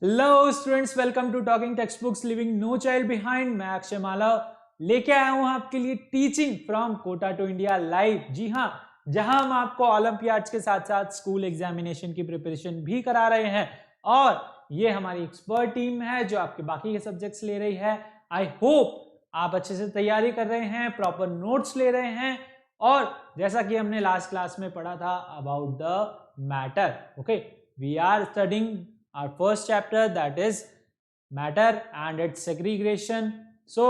Hello students, welcome to talking text books living no child behind. मैं अक्षय मालव लेके आया हूं आपके लिए teaching from Kota to India live. जी हाँ, जहां हम आपको ओलंपियाड्स के साथ साथ स्कूल एग्जामिनेशन की प्रिपरेशन भी करा रहे हैं और ये हमारी एक्सपर्ट टीम है जो आपके बाकी के सब्जेक्ट्स ले रही है। आई होप आप अच्छे से तैयारी कर रहे हैं, प्रॉपर नोट्स ले रहे हैं और जैसा कि हमने लास्ट क्लास में पढ़ा था about the matter, okay, we are studying our first chapter, that is matter and its segregation. So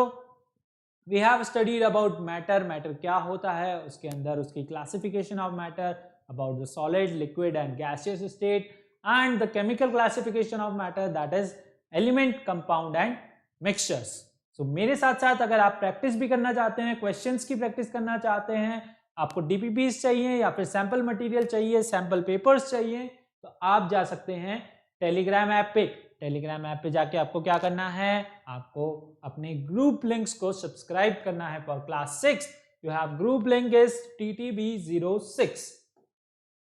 we have studied about matter क्या होता है, उसके अंदर उसकी classification of matter, about the solid, liquid and gaseous state, and the chemical classification of matter, that is element, compound and mixtures. So मेरे साथ साथ अगर आप प्रैक्टिस भी करना चाहते हैं, क्वेश्चंस की प्रैक्टिस करना चाहते हैं, आपको डीपीपीस चाहिए या फिर सैंपल मटेरियल चाहिए, सैंपल पेपर्स चाहिए, तो आप जा सकते हैं टेलीग्राम ऐप पे। टेलीग्राम ऐप पे जाके आपको क्या करना है, आपको अपने ग्रुप लिंक्स को सब्सक्राइब करना है। For class 6 you have group link is TTB06।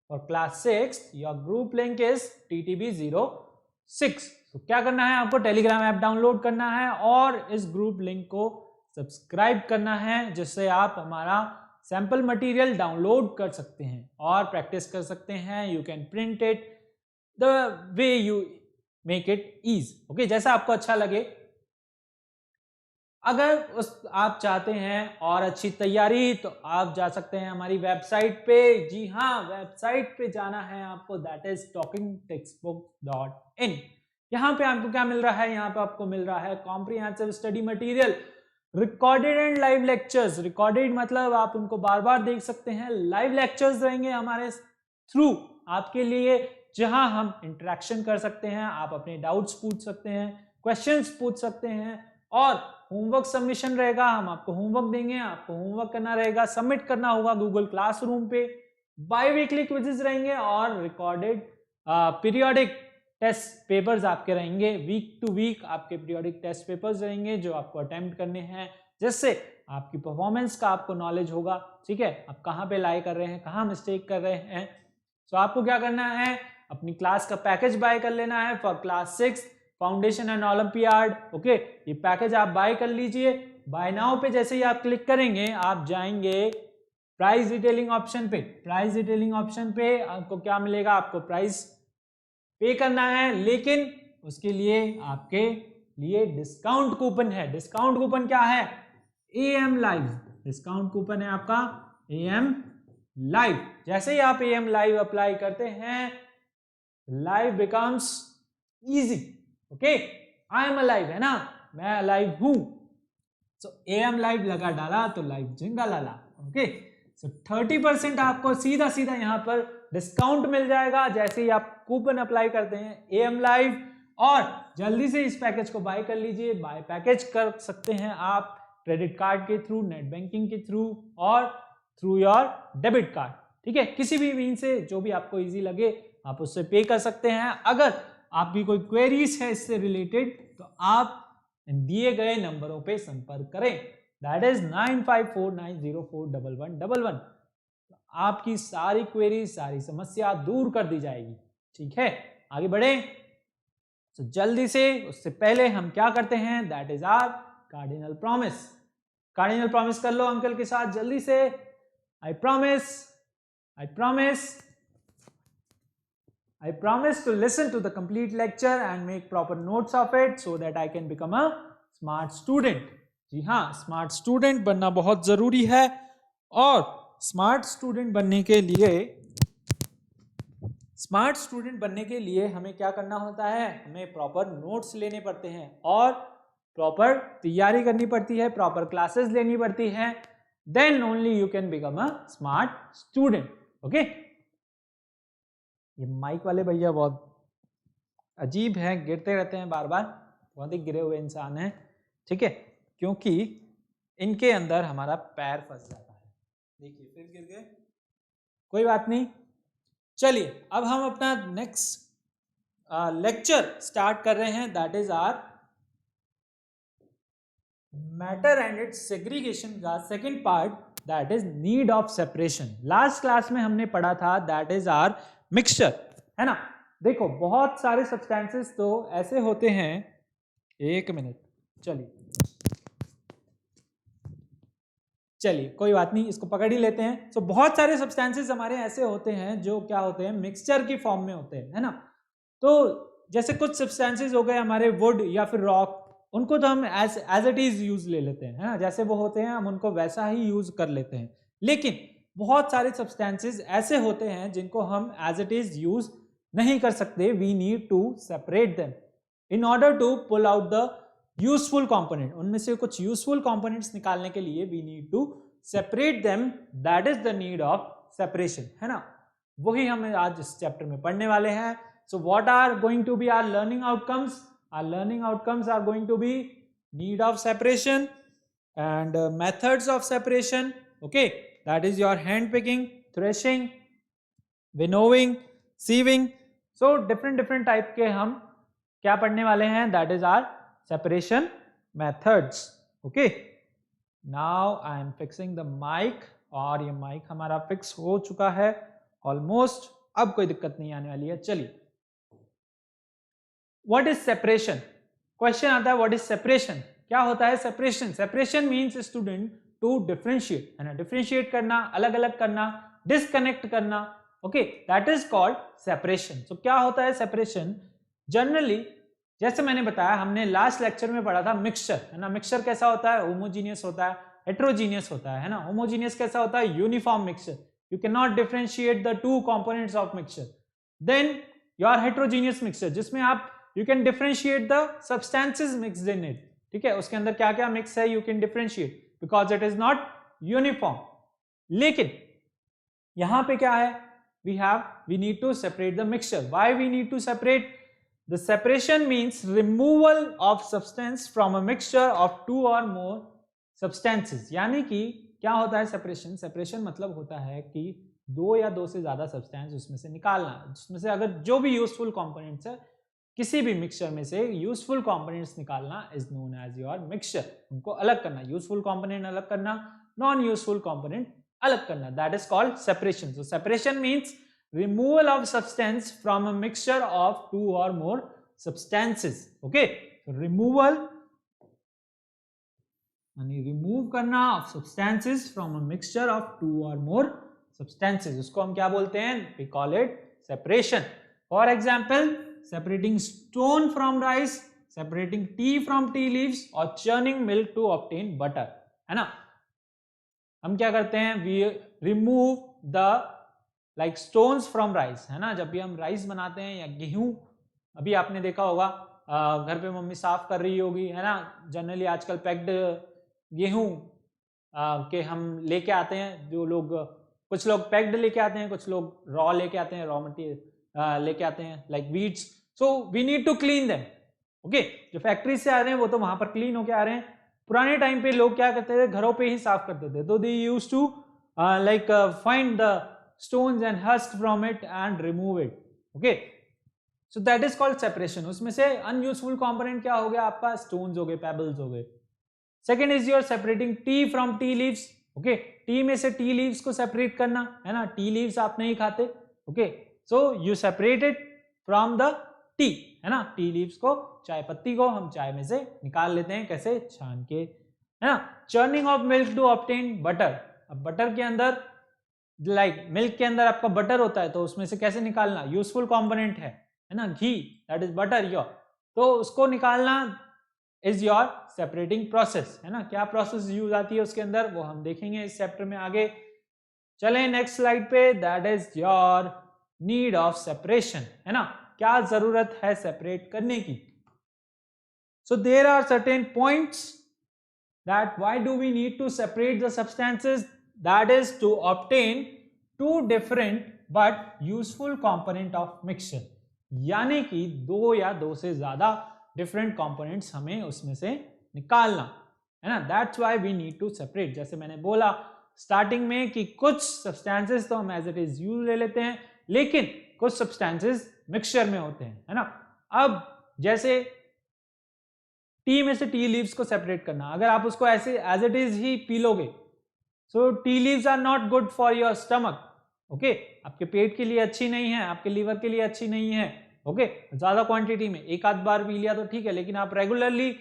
For class 6 your group link is TTB06। तो क्या करना है, आपको टेलीग्राम ऐप डाउनलोड करना है और इस ग्रुप लिंक को सब्सक्राइब करना है, जिससे आप हमारा सैंपल मटेरियल डाउनलोड कर सकते हैं और प्रैक्टिस कर सकते हैं। You can print it the way you make it easy, okay, जैसा आपको अच्छा लगे। अगर आप चाहते हैं और अच्छी तैयारी तो आप जा सकते हैं हमारी वेबसाइट पे। जी हाँ, वेबसाइट पे जाना है आपको, दैट इज talkingtextbook.in। यहाँ पे आपको क्या मिल रहा है, यहाँ पे आपको मिल रहा है comprehensive study material, recorded and live lectures. Recorded मतलब आप उनको बार बार देख सकते हैं, लाइव लेक्चर्स रहेंगे हमारे थ्रू आपके लिए, जहां हम इंटरेक्शन कर सकते हैं, आप अपने डाउट्स पूछ सकते हैं, क्वेश्चंस पूछ सकते हैं और होमवर्क सबमिशन रहेगा। हम आपको होमवर्क देंगे, आपको होमवर्क करना रहेगा, सबमिट करना होगा गूगल क्लासरूम पे। बाई वीकली क्विजेस रहेंगे और रिकॉर्डेड पीरियोडिक टेस्ट पेपर्स आपके रहेंगे। वीक टू वीक आपके पीरियोडिक टेस्ट पेपर्स रहेंगे जो आपको अटेम्प्ट करने हैं, जिससे आपकी परफॉर्मेंस का आपको नॉलेज होगा। ठीक है, आप कहाँ पे लाई कर रहे हैं, कहाँ मिस्टेक कर रहे हैं। तो आपको क्या करना है, अपनी क्लास का पैकेज बाय कर लेना है for class 6 foundation and olympiad. Okay, ये पैकेज आप बाय कर लीजिए। बाय नाउ पे जैसे ही आप क्लिक करेंगे, आप जाएंगे प्राइस डिटेलिंग ऑप्शन पे। प्राइस डिटेलिंग ऑप्शन पे आपको क्या मिलेगा, आपको प्राइस पे करना है, लेकिन उसके लिए आपके लिए डिस्काउंट कूपन है। डिस्काउंट कूपन क्या है, AM लाइव। डिस्काउंट कूपन है आपका AM लाइव। जैसे ही आप AM लाइव अप्लाई करते हैं, live becomes easy. Okay, I am alive है ना, मैं अलाइव हूं। सो AM लाइव लगा डाला तो लाइव जिंगा लाला। ओके, सो 30% आपको सीधा सीधा यहां पर डिस्काउंट मिल जाएगा जैसे ही आप कूपन अप्लाई करते हैं AM लाइव। और जल्दी से इस पैकेज को बाय कर लीजिए। बाय पैकेज कर सकते हैं आप क्रेडिट कार्ड के थ्रू, नेट बैंकिंग के थ्रू और थ्रू योर डेबिट कार्ड। ठीक है, किसी भी मीन से जो भी आपको इजी लगे आप उससे पे कर सकते हैं। अगर आपकी कोई क्वेरीज है इससे रिलेटेड तो आप दिए गए नंबरों पे संपर्क करें, दैट इज 9549041111। आपकी सारी क्वेरी, सारी समस्या दूर कर दी जाएगी। ठीक है, आगे बढ़े। तो जल्दी से उससे पहले हम क्या करते हैं, that is our cardinal promise. Cardinal promise कर लो अंकल के साथ जल्दी से। I promise to listen to the complete lecture and make proper notes of it so that I can become a smart student। जी हाँ, स्मार्ट स्टूडेंट बनना बहुत जरूरी है और स्मार्ट स्टूडेंट बनने के लिए हमें क्या करना होता है, हमें प्रॉपर नोट्स लेने पड़ते हैं और प्रॉपर तैयारी करनी पड़ती है, प्रॉपर क्लासेस लेनी पड़ती है। Then only you can become a smart student। Okay, ये माइक वाले भैया बहुत अजीब हैं, गिरते रहते हैं बार बार, बहुत ही गिरे हुए इंसान हैं। ठीक है, क्योंकि इनके अंदर हमारा पैर फंस जाता है। देखिए फिर गिर गए, कोई बात नहीं। चलिए अब हम अपना नेक्स्ट लेक्चर स्टार्ट कर रहे हैं, that is our matter and it's segregation का second part, that is need of separation. Last class में हमने पढ़ा था दैट इज आवर मिक्सचर, है ना। देखो बहुत सारे सब्सटेंसेस तो ऐसे होते हैं, एक मिनट, चलिए कोई बात नहीं, इसको पकड़ ही लेते हैं। तो बहुत सारे सब्सटेंसेस हमारे ऐसे होते हैं जो क्या होते हैं, मिक्सचर की फॉर्म में होते हैं, है ना। तो जैसे कुछ सब्सटेंसेस हो गए हमारे वुड या फिर रॉक, उनको तो हम एज इट इज यूज ले लेते हैं, है ना, जैसे वो होते हैं हम उनको वैसा ही यूज कर लेते हैं। लेकिन बहुत सारे सब्सटेंसेस ऐसे होते हैं जिनको हम एज इट इज यूज नहीं कर सकते, we need to separate them in order to pull out the useful component. उनमें से कुछ यूजफुल कंपोनेंट्स निकालने के लिए we need to separate them, that is the need of separation, है ना। वही हम आज इस चैप्टर में पढ़ने वाले हैं। So what are going to be our learning outcomes? Our learning outcomes are going to be need of separation and methods of separation. Okay, that is your hand picking, threshing, winnowing, sieving. So different type के हम क्या पढ़ने वाले हैं, that is our separation methods. Okay, now I am fixing the mic, और ये mic हमारा fix हो चुका है almost, अब कोई दिक्कत नहीं आने वाली है। चलिए, What is separation? क्वेश्चन आता है, what is separation? क्या होता है separation? Separation means student to differentiate, है ना, differentiate करना, अलग अलग करना, disconnect करना, okay, that is called separation. So क्या होता है separation? Generally, जैसे मैंने बताया, हमने लास्ट लेक्चर में पढ़ा था मिक्सचर, है ना। मिक्सचर कैसा होता है, होमोजीनियस होता है, हेट्रोजीनियस होता है ना। होमोजीनियस कैसा होता है, uniform mixture, you cannot differentiate the two components of mixture. Then your heterogeneous mixture, जिसमें आप you can differentiate the substances mixed in it, ठीक है, उसके अंदर क्या क्या मिक्स है, you can differentiate because it is not uniform. लेकिन यहां पे क्या है, we need to separate the mixture. Why we need to separate? The separation means removal of substance from a mixture of two or more substances. यानी कि क्या होता है सेपरेशन? सेपरेशन मतलब होता है कि दो या दो से ज्यादा सब्सटेंस उसमें से निकालना, जिसमें से अगर जो भी यूजफुल कंपोनेंट्स है, किसी भी मिक्सचर में से यूजफुल कंपोनेंट्स निकालना is known as your mixture. उनको अलग करना, यूजफुल कंपोनेंट अलग करना, नॉन यूजफुल कंपोनेंट अलग करना, that is called separation. So separation means removal of substance from a mixture of two और मोर सब्सटेंसेस। ओके, रिमूवल यानी रिमूव करना of substances from a mixture of two और more substances, उसको हम क्या बोलते हैं, we call it separation. For example, separating stone from rice, separating tea from tea leaves, और churning milk to obtain butter, है ना। हम क्या करते हैं, we remove the like stones from rice, है ना। जब भी हम राइस बनाते हैं या गेहूं, अभी आपने देखा होगा घर पे मम्मी साफ कर रही होगी, है ना। जनरली आजकल पैक्ड गेहूं के हम लेके आते हैं, जो लोग, कुछ लोग पैक्ड लेके आते हैं, कुछ लोग रॉ लेके आते हैं, रॉ मटेरियल लेके आते हैं like wheats. So we need to clean them. Okay, जो फैक्ट्री से आ रहे हैं वो तो वहां पर क्लीन होके आ रहे हैं। पुराने टाइम पे लोग क्या करते थे, घरों पे ही साफ करते थे, तो they used to like find the stones and husk from it and remove it. Okay, so that is called separation. उसमें से अनयूजफुल कंपोनेंट क्या हो गया आपका, स्टोन्स हो गए, पेबल्स हो गए। Second is your separating T from tea leaves. Okay, T में से टी लीव्स को सेपरेट करना, है ना। टी लीव्स आप नहीं खाते, okay, so you separate it from the T, है ना। टी लीव्स को, चाय पत्ती को हम चाय में से निकाल लेते हैं, कैसे, छान के, है ना। Churning of milk to obtain butter. अब बटर के अंदर, लाइक मिल्क के अंदर आपका बटर होता है, तो उसमें से कैसे निकालना, यूजफुल कंपोनेंट है ना, घी, दैट इज बटर योर, तो उसको निकालना इज योर सेपरेटिंग प्रोसेस, है ना। क्या प्रोसेस यूज आती है उसके अंदर, वो हम देखेंगे इस चैप्टर में आगे। चलें नेक्स्ट स्लाइड पे, that is your need of separation, है ना। क्या जरूरत है सेपरेट करने की। So there are certain points that why do we need to separate the substances, that is to obtain two different but useful component of mixture, यानी कि दो या दो से ज्यादा डिफरेंट कंपोनेंट्स हमें उसमें से निकालना, है ना। That's why we need to separate. जैसे मैंने बोला स्टार्टिंग में कि कुछ सब्सटेंसेस तो हम एज इट इज यूज ले लेते हैं, लेकिन कुछ सब्सटेंसेस मिक्सचर में होते हैं, है ना। अब जैसे टी में से टी लीव्स को सेपरेट करना, अगर आप उसको ऐसे एज इट इज ही पी लोगे, so tea leaves are not good for your stomach, okay, आपके पेट के लिए अच्छी नहीं है, आपके लीवर के लिए अच्छी नहीं है, ओके ज्यादा क्वांटिटी में, एक आध बार पी लिया तो ठीक है, लेकिन आप रेगुलरली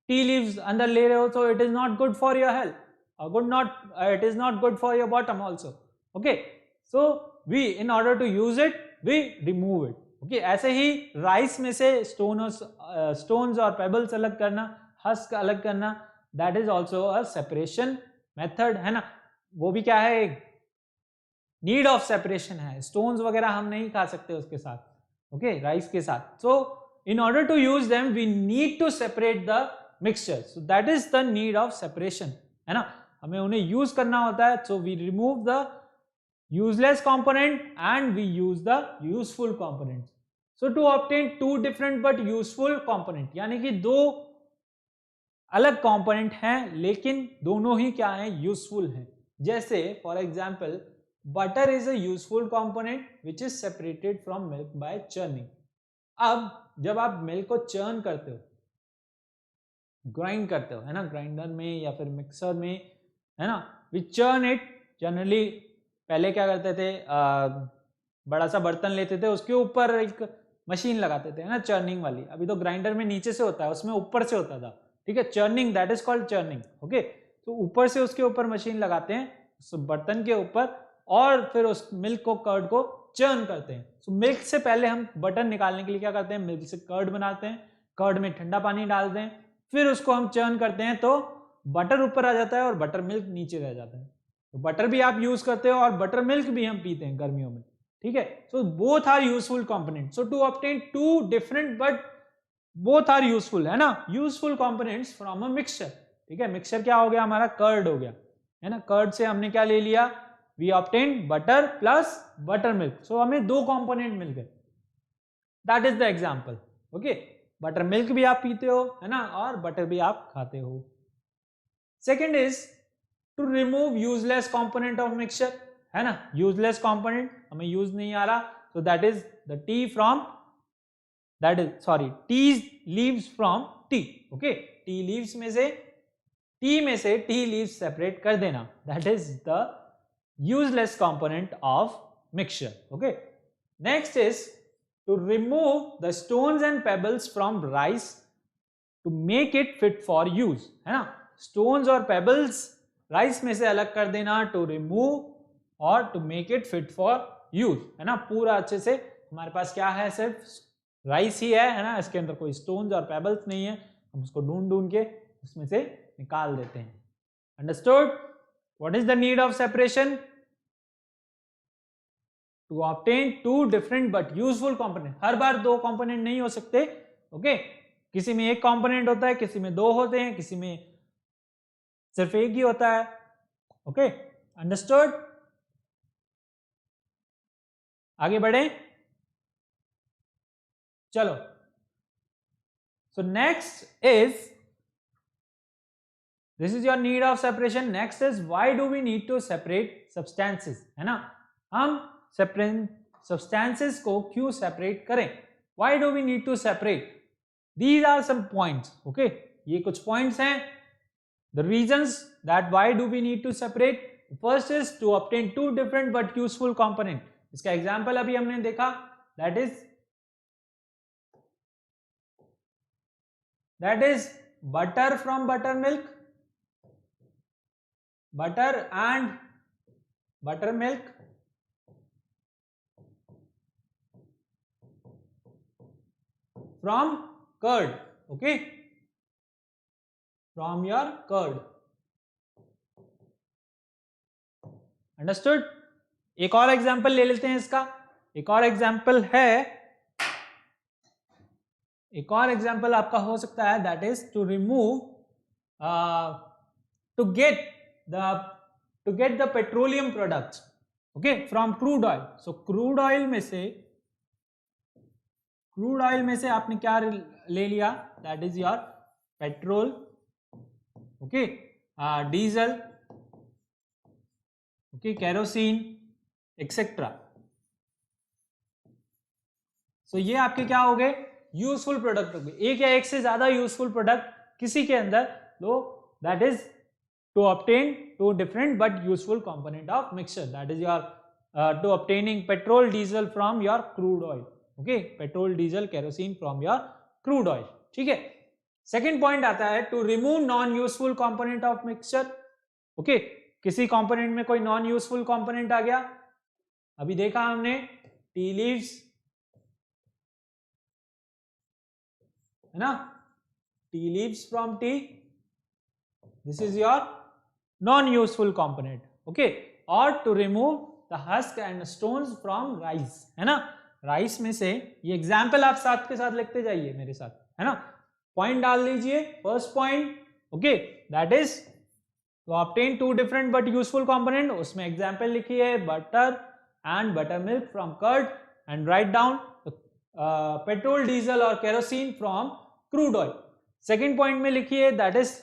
टी लीव्स अंदर ले रहे हो तो it is not good for your health, it is not good for your bottom also. Okay, so we in order to use it we remove it. Okay, ऐसे ही राइस में से stones और pebbles अलग करना, husk अलग करना, that is also a separation method है ना. वो भी क्या है, नीड ऑफ सेपरेशन है. स्टोन्स वगैरह हम नहीं खा सकते उसके साथ, ओके राइस के साथ. So in order to use them we need to separate the mixture. So that is the need of separation है ना. हमें उन्हें यूज करना होता है. So we remove the useless component and we use the useful component. So to obtain two different but useful component, यानी कि दो अलग कंपोनेंट हैं लेकिन दोनों ही क्या हैं, यूजफुल हैं. जैसे for example butter is a useful component which is separated from milk bye churning. अब जब आप मिल्क को चर्न करते हो, ग्राइंड करते हो है ना, ग्राइंडर में या फिर मिक्सर में है ना, वी चर्न इट. जनरली पहले क्या करते थे, बड़ा सा बर्तन लेते थे, उसके ऊपर एक मशीन लगाते थे है ना, चर्निंग वाली. अभी तो ग्राइंडर में नीचे से होता है, उसमें ऊपर से होता था. ठीक है, churning, that is called churning. Okay, तो ऊपर से उसके ऊपर मशीन लगाते हैं उस बर्तन के ऊपर और फिर उस मिल्क को, कर्ड को चर्न करते हैं. सो मिल्क से पहले हम बटर निकालने के लिए क्या करते हैं, मिल्क से कर्ड बनाते हैं, कर्ड में ठंडा पानी डालते हैं, फिर उसको हम चर्न करते हैं तो बटर ऊपर आ जाता है और बटर मिल्क नीचे रह जाता है. तो बटर भी आप यूज करते हो और बटर मिल्क भी हम पीते हैं गर्मियों में. ठीक है, so both are useful component. So to obtain two different but both are useful है ना, useful components from a mixture. ठीक है, मिक्सचर क्या हो गया हमारा, कर्ड हो गया है ना. कर्ड से हमने क्या ले लिया, we obtain butter plus butter milk. So हमें दो कंपोनेंट मिल गए. That is the example. Okay, butter milk भी आप पीते हो है ना, और बटर भी आप खाते हो. Second is to remove useless component of mixture है ना. यूजलेस कंपोनेंट हमें यूज नहीं आ रहा, so that is the tea from, that is sorry, tea leaves from tea. Okay, tea leaves में से, टी में से टी लीव्स सेपरेट कर देना, that is the useless component of mixture. Okay, next is to remove the stones and pebbles from rice to make it fit for use है ना. stones और pebbles rice में से अलग कर देना, to remove और to make it fit for use है ना. पूरा अच्छे से हमारे पास क्या है, सिर्फ राइस ही है ना, इसके अंदर कोई stones और pebbles नहीं है. हम उसको ढूंढ के उसमें से निकाल देते हैं. Understood? What is the need of separation? To obtain two different but useful component. हर बार दो कंपोनेंट नहीं हो सकते. ओके, किसी में एक कंपोनेंट होता है, किसी में दो होते हैं, किसी में सिर्फ एक ही होता है. Okay, understood. आगे बढ़े, चलो. So next is, this is your need of separation. next is why do we need to separate substances है ना. हम substances को क्यों separate करें, why do we need to separate, these are some points. okay, ये कुछ points हैं, the reasons that why do we need to separate. first is to obtain two different but useful component. इसका example अभी हमने देखा, that is butter from buttermilk, butter and buttermilk from curd. okay, from your curd. understood? एक और example ले लेते हैं इसका. एक और एग्जांपल है, एक और एग्जांपल आपका हो सकता है, that is to remove, to get the petroleum products okay from crude oil. so crude oil में से आपने क्या ले लिया, that is your petrol, okay, diesel, okay, kerosene etc. so ये आपके क्या हो गए, यूजफुल प्रोडक्ट हो गए. एक या एक से ज्यादा यूजफुल प्रोडक्ट किसी के अंदर लो, that is to obtain two different but useful component of mixture, that is your to obtaining petrol, diesel from your crude oil. ओके, petrol, diesel, kerosene from your crude oil, ठीक है। Second point आता है to remove non useful component of mixture. Okay, किसी component में कोई non useful component आ गया, अभी देखा हमने टी लीव्स, है ना, tea leaves from tea, this is your non useful component, okay. और to remove the husk and stones from rice, है ना, राइस में से, ये एग्जाम्पल आप साथ के साथ लिखते जाइए मेरे साथ, है ना, पॉइंट डाल लीजिए। First point, okay, that is to obtain two different but useful component, उसमें एग्जाम्पल लिखिए butter and butter milk from curd and right down petrol, diesel और kerosene from crude oil. Second point में लिखिए that is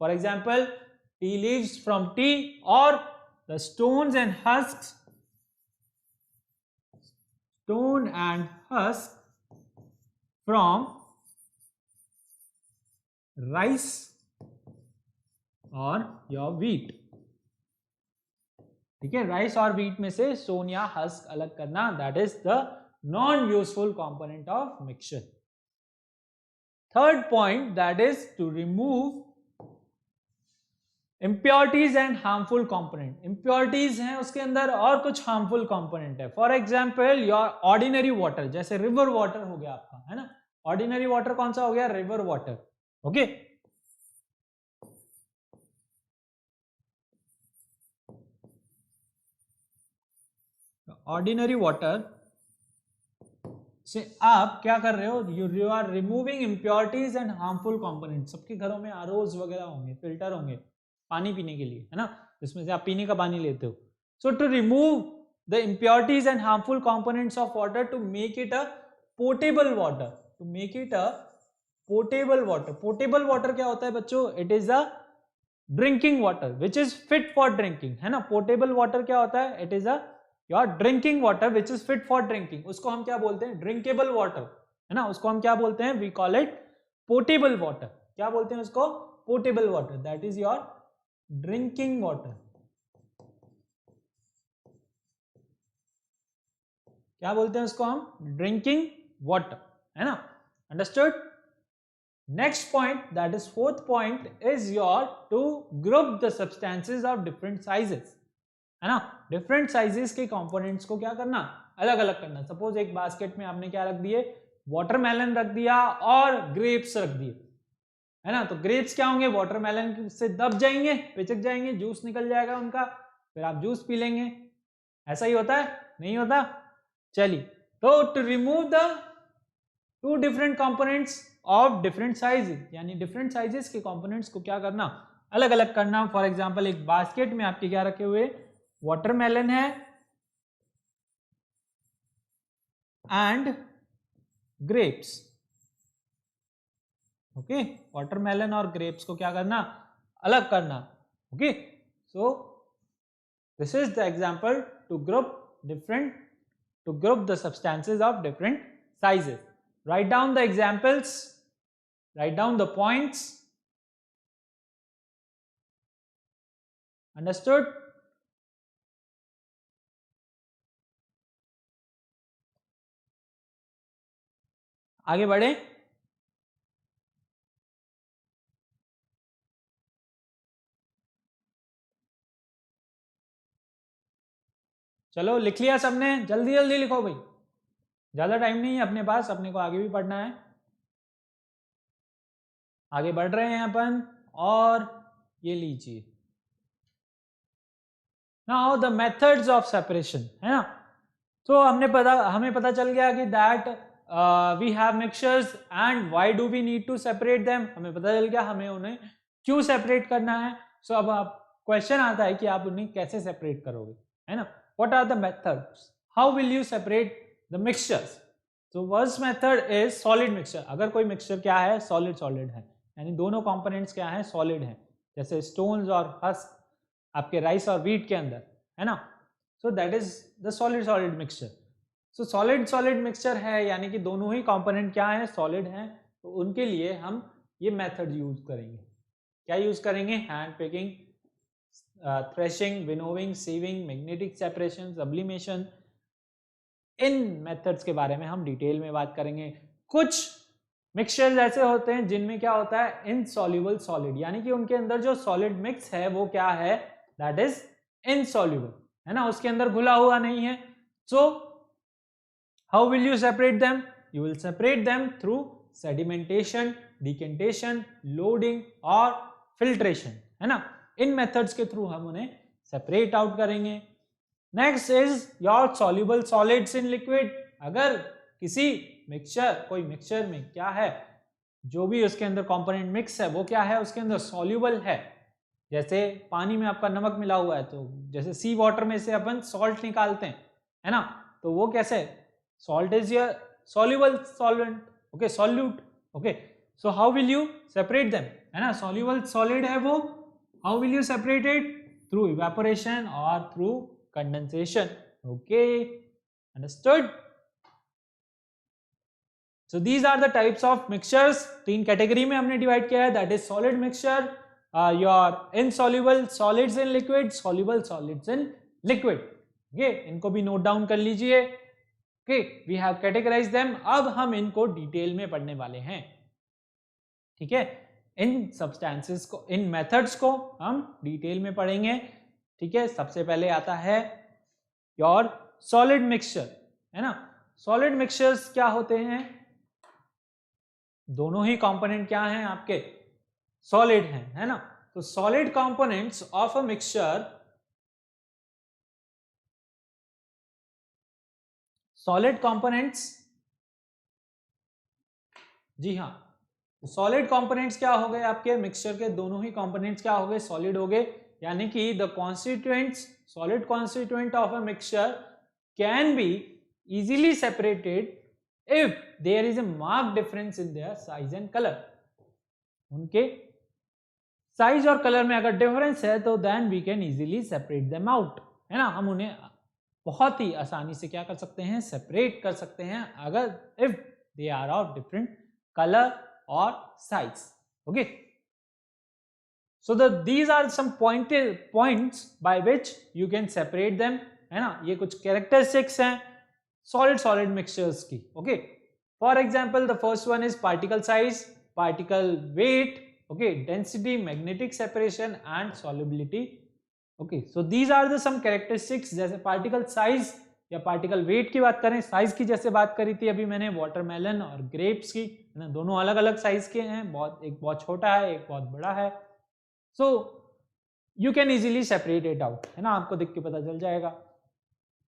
for example tea leaves from tea or the stones and husks, stone and husk from rice or your wheat, ठीक है, rice और wheat में से stone या husk अलग करना, that is the non useful component of mixture. Third point that is to remove impurities and harmful component. Impurities हैं उसके अंदर और कुछ हार्मफुल कंपोनेंट है। For example your ordinary water, जैसे रिवर वाटर हो गया आपका, है ना, ऑर्डिनरी वाटर कौन सा हो गया, river water, okay. Ordinary water से आप क्या कर रहे हो, you are removing impurities and harmful component. सबके घरों में आरओज वगैरह होंगे, फिल्टर होंगे पानी पीने के लिए, है ना, जिसमें से आप पीने का पानी लेते हो। So to remove the impurities and harmful components of water to make it a portable water, to make it a portable water. Portable water क्या होता है बच्चों, it is a drinking water which is fit for drinking, है ना। Portable water क्या होता है, it is a your drinking water which is fit for drinking. उसको हम क्या बोलते हैं, ड्रिंकेबल वाटर, है ना, उसको हम क्या बोलते हैं, we call it portable water. क्या बोलते हैं उसको, portable water, that is your drinking water. क्या बोलते हैं उसको हम, ड्रिंकिंग वाटर, है ना, understood. Next point that is fourth point is your to group the substances of different sizes, है ना। डिफरेंट साइजेस के कंपोनेंट्स को क्या करना, अलग अलग करना। सपोज एक बास्केट में आपने क्या रख दिए, वाटरमेलन रख दिया और ग्रेप्स रख दिए, है ना। तो ग्रेप्स क्या होंगे, वाटरमेलन से दब जाएंगे, पिचक जाएंगे, जूस निकल जाएगा उनका, फिर आप जूस पी लेंगे। ऐसा ही होता है, नहीं होता। चलिए, तो to remove the two different components of different sizes, यानी डिफरेंट साइजेस के कंपोनेंट्स को क्या करना, अलग अलग करना। फॉर एग्जांपल एक बास्केट में आपके क्या रखे हुए, वाटरमेलन है एंड ग्रेप्स, ओके। वाटरमेलन और ग्रेप्स को क्या करना, अलग करना, ओके। So this is the example to group different, to group the substances of different sizes. Write down the examples, write down the points, understood। आगे बढ़े, चलो लिख लिया सबने, जल्दी जल्दी लिखो भाई, ज्यादा टाइम नहीं है अपने पास, अपने को आगे भी पढ़ना है। आगे बढ़ रहे हैं अपन, और ये लीजिए now the methods of separation, है ना। तो हमें पता चल गया कि that we have mixtures and why do we need to separate them, हमें पता चल गया हमें उन्हें क्यों सेपरेट करना है। सो अब आप क्वेश्चन आता है कि आप उन्हें कैसे सेपरेट करोगे, है ना। What are the methods, how will you separate the mixtures. तो first method is solid mixture. अगर कोई मिक्सचर क्या है, सॉलिड सॉलिड है, यानी दोनों कंपोनेंट्स क्या है, सॉलिड है, जैसे स्टोन्स और हस्क आपके राइस और व्हीट के अंदर, है ना। सो that is the solid solid mixture. So solid solid mixture है, यानी कि दोनों ही कंपोनेंट क्या है, सॉलिड हैं, तो उनके लिए हम ये मेथड यूज करेंगे। क्या यूज करेंगे, hand picking, threshing, winnowing, sieving, magnetic separation, sublimation, इन मेथड्स के बारे में हम डिटेल में बात करेंगे। कुछ मिक्सचर्स ऐसे होते हैं जिनमें क्या होता है, इनसॉल्युबल सॉलिड, यानी कि उनके अंदर जो सॉलिड मिक्स है वो क्या है, दैट इज इनसॉल्युबल, है ना, उसके अंदर घुला हुआ नहीं है। So how will you separate them? You will separate them through sedimentation, decantation, loading और फिल्ट्रेशन, है ना। इन मेथड्स के थ्रू हम उन्हें सेपरेट आउट करेंगे। Next is your soluble solids in liquid. अगर किसी मिक्सचर, कोई मिक्सचर में क्या है, जो भी उसके अंदर कंपोनेंट मिक्स है वो क्या है, उसके अंदर सॉल्युबल है। जैसे पानी में आपका नमक मिला हुआ है, तो जैसे सी वाटर में से अपन सॉल्ट निकालते हैं, है ना, तो वो कैसे, salt is your soluble solvent, okay, solute, okay. So how will you separate them, है ना, सॉल्युबल सॉलिड है वो, how will you separate it? Through evaporation और through condensation, okay, understood. So these are the types of mixtures, तीन category में हमने divide किया है, that is solid mixture, your insoluble solids in liquid, soluble solids in liquid, okay, इनको भी note down कर लीजिए, okay, we have categorized them। अब हम इनको डिटेल में पढ़ने वाले हैं, ठीक है, इन सब्सटेंसेस को, इन मेथड्स को हम डिटेल में पढ़ेंगे, ठीक है। सबसे पहले आता है योर सॉलिड मिक्सचर, है ना। सॉलिड मिक्सचर्स क्या होते हैं? दोनों ही कंपोनेंट क्या हैं आपके, सॉलिड हैं, है ना। तो solid components of a mixture, solid components, जी हाँ, सॉलिड कंपोनेंट्स क्या हो गए आपके मिक्सचर के, दोनों ही कंपोनेंट्स क्या हो गए, सॉलिड हो गए, यानी कि the constituents, solid constituent of a mixture can be easily separated if there is a marked difference in their size and color। उनके साइज और कलर में अगर डिफरेंस है तो then we can easily separate them out, है ना, हम उन्हें बहुत ही आसानी से क्या कर सकते हैं, सेपरेट कर सकते हैं, अगर if they are of different color और size, okay। So these are some points by which you can separate them, है ना, ये कुछ characteristics हैं solid mixtures की, okay। For example, the first one is particle size, particle weight, okay, density, magnetic separation and solubility, okay। So these are the some characteristics। जैसे particle size या particle weight की बात करें, size की जैसे बात करी थी अभी मैंने watermelon और grapes की, है ना, दोनों अलग अलग साइज के हैं, एक बहुत छोटा है, एक बहुत बड़ा है। So you can easily separate it out, है ना, आपको देख के पता चल जाएगा।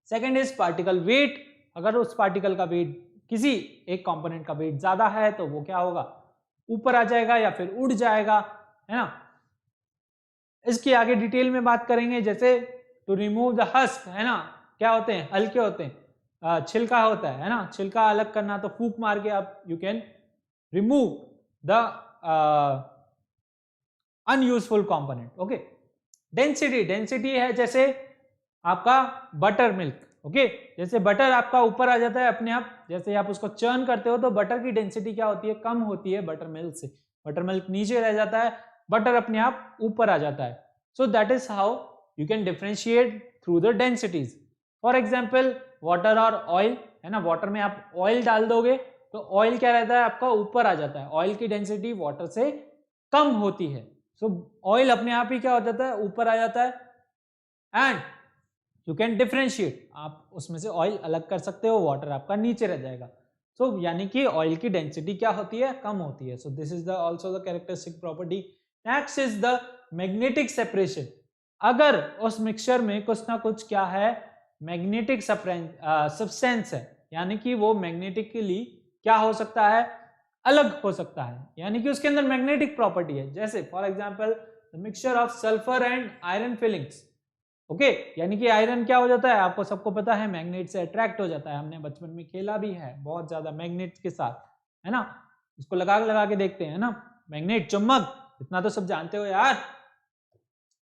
Second is particle weight। अगर उस पार्टिकल का वेट, किसी एक कंपोनेंट का वेट ज्यादा है तो वो क्या होगा, ऊपर आ जाएगा या फिर उड़ जाएगा, है ना। इसकी आगे डिटेल में बात करेंगे। जैसे टू रिमूव द हस्क, है ना, क्या होते हैं, हल्के होते हैं, छिलका होता है ना, छिलका अलग करना, तो फूंक मार के आप you can remove the unuseful component, okay. Density है जैसे आपका बटर मिल्क, ओके, जैसे बटर आपका ऊपर आ जाता है अपने आप, जैसे आप उसको चर्न करते हो तो बटर की डेंसिटी क्या होती है, कम होती है बटर मिल्क से, बटर मिल्क नीचे रह जाता है, बटर अपने आप ऊपर आ जाता है। सो that is how you can differentiate through the densities. For example water और ऑयल, है ना, वाटर में आप ऑयल डाल दोगे तो ऑयल क्या रहता है आपका, ऊपर आ जाता है, ऑयल की डेंसिटी वाटर से कम होती है। सो ऑयल अपने आप ही क्या हो जाता है, ऊपर आ जाता है, एंड यू कैन डिफरेंशिएट, आप उसमें से ऑयल अलग कर सकते हो, वाटर आपका नीचे रह जाएगा। सो यानी कि ऑयल की डेंसिटी क्या होती है, कम होती है। सो this is the also the characteristic property. Next is the magnetic separation. अगर उस मिक्सचर में कुछ ना कुछ क्या है, मैग्नेटिक सब्सटेंस है, यानी कि वो मैग्नेटिकली क्या हो सकता है, अलग हो सकता है, यानी कि उसके अंदर मैग्नेटिक प्रॉपर्टी है। जैसे for example the mixture of sulphur and iron filings, okay, यानी कि आयरन क्या हो जाता है, आपको सबको पता है, मैग्नेट से अट्रैक्ट हो जाता है, हमने बचपन में खेला भी है बहुत ज्यादा मैग्नेट के साथ, है ना, उसको लगा के देखते हैं ना, मैग्नेट, चुम्बक, इतना तो सब जानते हो यार।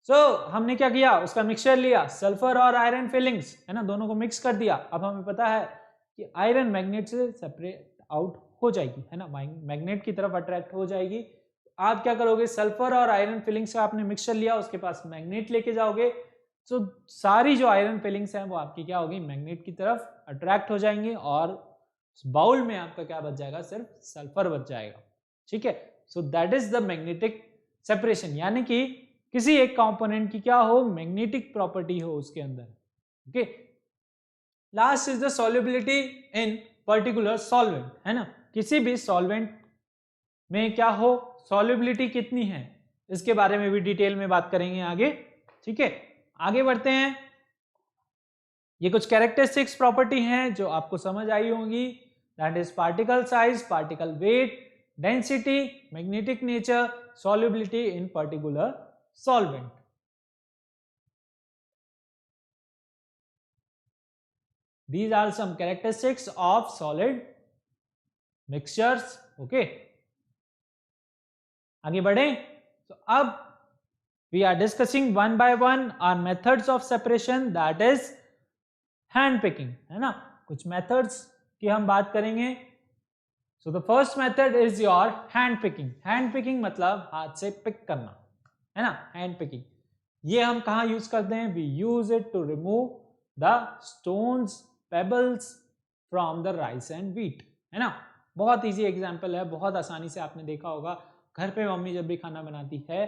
सो हमने क्या किया, उसका मिक्सचर लिया, सल्फर और आयरन फिलिंग्स, है ना, दोनों को मिक्स कर दिया। अब हमें पता है कि आयरन मैग्नेट से सेपरेट आउट हो जाएगी, है ना, मैग्नेट की तरफ अट्रैक्ट हो जाएगी। आप क्या करोगे, सल्फर और आयरन फिलिंग्स का आपने मिक्सचर लिया, उसके पास मैग्नेट लेके जाओगे, सो सारी जो आयरन फिलिंग्स हैं वो आपकी क्या होगी, मैग्नेट की तरफ अट्रैक्ट हो जाएंगी और बाउल में आपका क्या बच जाएगा, सिर्फ सल्फर बच जाएगा। ठीक है, सो that is the magnetic separation, यानी कि किसी एक कंपोनेंट की क्या हो, मैग्नेटिक प्रॉपर्टी हो उसके अंदर। Okay, last is the solubility in particular solvent, है ना, किसी भी सॉल्वेंट में क्या हो, सॉल्युबिलिटी कितनी है, इसके बारे में भी डिटेल में बात करेंगे आगे। ठीक है, आगे बढ़ते हैं। ये कुछ कैरेक्टरिस्टिक्स प्रॉपर्टी हैं जो आपको समझ आई होंगी, that is particle size, particle weight, density, magnetic nature, solubility in particular solvent. These are some characteristics of solid mixtures. Okay, आगे बढ़े। तो अब we are discussing one by one our methods of separation, that is hand picking, है ना, कुछ methods की हम बात करेंगे। So the first method is your hand picking. Hand picking मतलब हाथ से पिक करना, है ना, hand picking। ये हम कहाँ यूज करते हैं, we use it to remove the stones, pebbles from the rice and wheat, है ना। बहुत इजी एग्जाम्पल है, बहुत आसानी से आपने देखा होगा घर पे मम्मी जब भी खाना बनाती है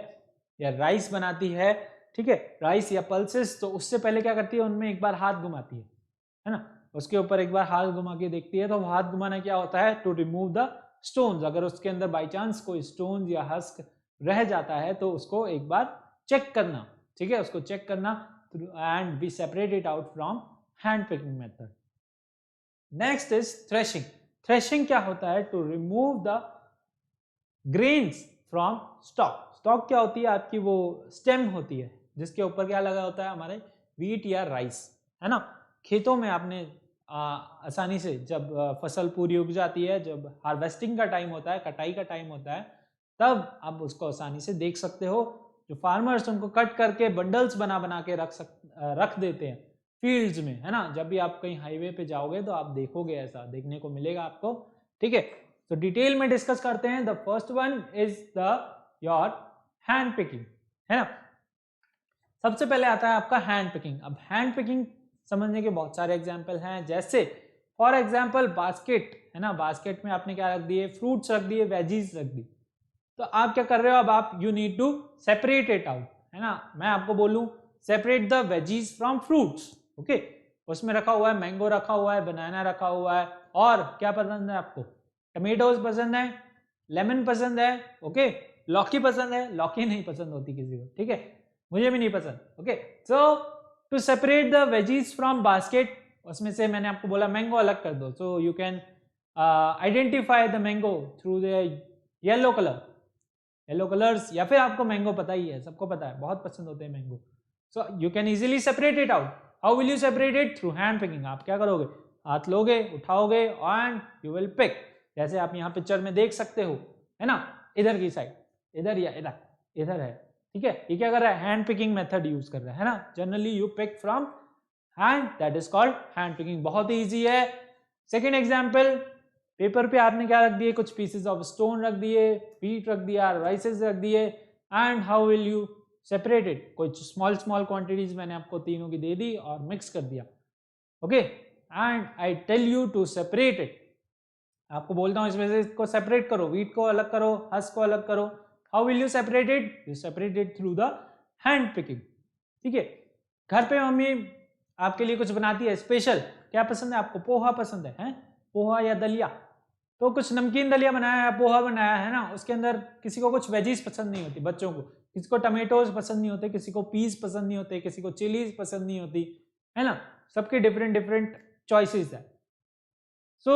या राइस बनाती है, ठीक है, राइस या पल्सेस, तो उससे पहले क्या करती है, उनमें एक बार हाथ घुमाती है ना, उसके ऊपर एक बार हाथ घुमा के देखती है। तो हाथ घुमाना क्या होता है, टू रिमूव द स्टोन्स, अगर उसके अंदर बाई चांस कोई स्टोन या हस्क रह जाता है तो उसको एक बार चेक करना, ठीक है, उसको चेक करना and we separate it out from hand picking method. Next is threshing. Threshing क्या होता है, to remove the grains from stalk. Stalk क्या होती है, आपकी वो स्टेम होती है जिसके ऊपर क्या लगा होता है, हमारे व्हीट या राइस, है ना। खेतों में आपने आसानी से जब फसल पूरी उग जाती है, जब हार्वेस्टिंग का टाइम होता है, कटाई का टाइम होता है, तब आप उसको आसानी से देख सकते हो। जो फार्मर्स उनको कट करके बंडल्स बना बना के रख देते हैं फील्ड्स में, है ना। जब भी आप कहीं हाईवे पे जाओगे तो आप देखोगे, ऐसा देखने को मिलेगा आपको। ठीक है, तो डिटेल में डिस्कस करते हैं। The first one is the your hand picking, है ना। सबसे पहले आता है आपका हैंड पिकिंग। अब हैंड पिकिंग समझने के बहुत सारे एग्जाम्पल हैं, जैसे फॉर एग्जाम्पल बास्केट, है ना, बास्केट में आपने क्या रख दिए, फ्रूट्स रख दिए, वेजीज रख दी। तो आप क्या कर रहे हो, अब आप you need to separate it out, है ना। मैं आपको बोलूं separate the veggies from fruits, okay, उसमें रखा हुआ है मैंगो, रखा हुआ है बनाना, रखा हुआ है, और क्या पसंद है आपको, टमेटोज पसंद है, लेमन पसंद है, ओके, लौकी पसंद है, लौकी नहीं पसंद होती किसी को, ठीक है, मुझे भी नहीं पसंद। Okay, so to separate the veggies from basket, उसमें से मैंने आपको बोला मैंगो अलग कर दो, so you can identify the mango through the yellow colour, yellow colours, या फिर आपको मैंगो पता ही है, सबको पता है, बहुत पसंद होते हैं mango, so you can easily separate it out. How will you separate it, through hand picking. आप क्या करोगे, हाथ लोगे, उठाओगे एंड यू विल पिक, जैसे आप यहाँ पिक्चर में देख सकते हो, है ना, इधर की साइड, इधर या इधर, इधर है, ठीक है। ये क्या कर रहा है, हैंड पिकिंग मेथड यूज कर रहा है ना। Generally you pick from hand, that is called hand picking, बहुत ही ईजी है। सेकेंड एग्जाम्पल, पेपर पे आपने क्या रख दिए, कुछ पीसेस ऑफ स्टोन रख दिए, व्हीट रख दिया, राइसेस रख दिए, and how will you separate it, कुछ स्मॉल स्मॉल क्वांटिटीज मैंने आपको तीनों की दे दी और मिक्स कर दिया, okay, and I tell you to separate it. आपको बोलता हूं इसमें से इसको सेपरेट करो, व्हीट को अलग करो, हस्क को अलग करो। How will you separate it, you separate it through the hand picking, ठीक है। घर पे मम्मी आपके लिए कुछ बनाती है स्पेशल, क्या पसंद है आपको, पोहा पसंद है, पोहा या दलिया, तो कुछ नमकीन दलिया बनाया है, पोहा बनाया है ना, उसके अंदर किसी को कुछ वेजीज पसंद नहीं होती, बच्चों को, किसी को टमेटोज पसंद नहीं होते, किसी को पीस पसंद नहीं होते, किसी को चिलीज पसंद नहीं होती, है ना, सबके डिफरेंट डिफरेंट चॉइसेस है। सो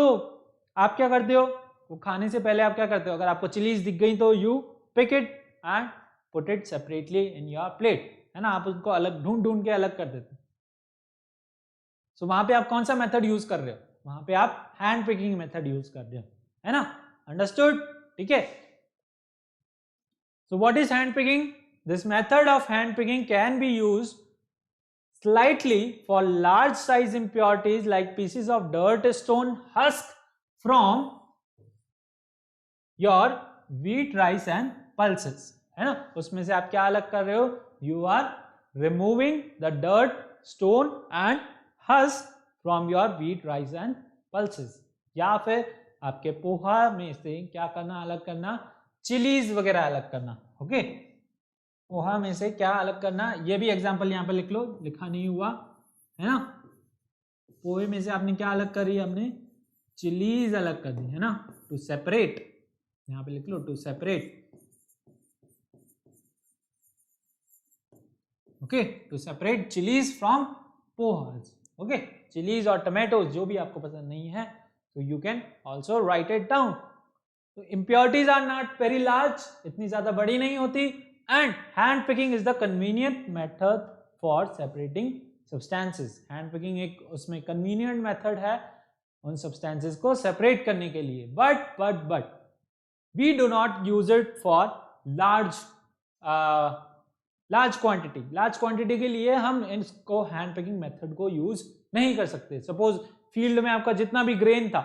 आप क्या करते हो, वो खाने से पहले आप क्या करते हो, अगर आपको चिलीज दिख गई तो you pick it and put it separately in your plate, है ना, आप उसको अलग ढूंढ ढूंढ के अलग कर देते हो। सो वहां पे आप कौन सा मेथड यूज कर रहे हो, वहां पे आप हैंड पिकिंग मेथड यूज कर रहे हो, है ना, अंडरस्टूड, ठीक है। So what is hand picking, this method of hand picking can be used slightly for large size impurities like pieces of dirt, stone, husk from your wheat, rice and pulses, है ना, उसमें से आप क्या अलग कर रहे हो, you are removing the dirt, stone and husk from your wheat, rice and pulses. या फिर आपके पोहा में से क्या करना, अलग करना, चिलीज वगैरह अलग करना। ओके, पोहा में से क्या अलग करना, ये भी एग्जांपल यहाँ पे लिख लो, लिखा नहीं हुआ है ना। पोहे में से आपने क्या अलग करी, हमने चिलीज अलग कर दी है ना, टू सेपरेट, यहाँ पे लिख लो to separate. Okay, to separate chilies from pohas. Okay, chilies और टमेटोज जो भी आपको पसंद नहीं है, तो you can also write it down. तो impurities are not very large, इतनी ज्यादा बड़ी नहीं होती, and hand picking is the convenient method for separating substances. Hand picking एक उसमें कन्वीनियंट मेथड है उन सब्सटेंसेस को सेपरेट करने के लिए, but we do not use it for large quantity के लिए हम इसको हैंड पिकिंग मेथड को यूज नहीं कर सकते। सपोज फील्ड में आपका जितना भी ग्रेन था,